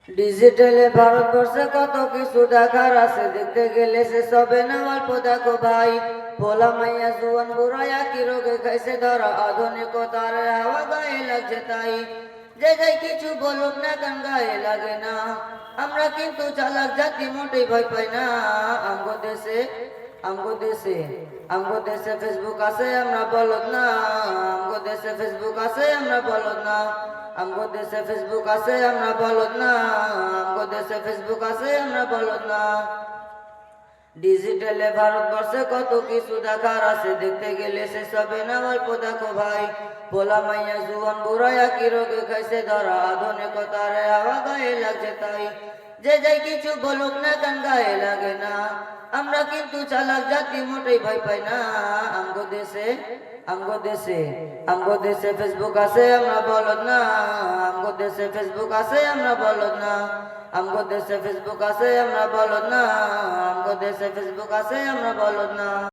ডিজিটালে ভারতবর্ষে কত কিছু দেখার আছে, দেখতে গেলে সে সবে না অল্প দেখো ভাই। পোলা মাইয়া জুয়ান বুড়া একই রোগে খাইছে ধরা, আধুনিকতার হাওয়া গায়ে লাগছে তাই। যে যাই কিছু বলুক না কেন গায়ে লাগে না, আমরা কিন্তু চালাক জাতি মোটেই ভয় পাই না। আমগো দেশে আমগো দেশে আমগো দেশে ফেসবুক আছে আমরা বলদ না, আমগো দেশে ফেসবুক আছে আমরা বলদ না, আমগো দেশে ফেসবুক আছে আমরা বলদ না, আমগো দেশে ফেসবুক আছে আমরা বলদ না। ডিজিটালে ভারতবর্ষে কত কিছু দেখার আছে, দেখতে গেলে সে সবে না অল্প দেখো ভাই। পোলা মাইয়া জুয়ান বুড়া একই রোগে খাইছে ধরা, আধুনিকতার হাওয়া গায়ে লাগছে তাই। যে যাই কিছু বলুক না কেন গায়ে লাগে না, আমরা কিন্তু চালাক জাতি মোটেই ভয় পাই না। আমগো দেশে আমগো দেশে আমগো দেশে ফেসবুক আছে আমরা বলদ না, আমগো দেশে ফেসবুক আছে আমরা বলদ না, আমগো দেশে ফেসবুক আছে আমরা বলদ না, আমগো দেশে ফেসবুক আছে আমরা বলদ না।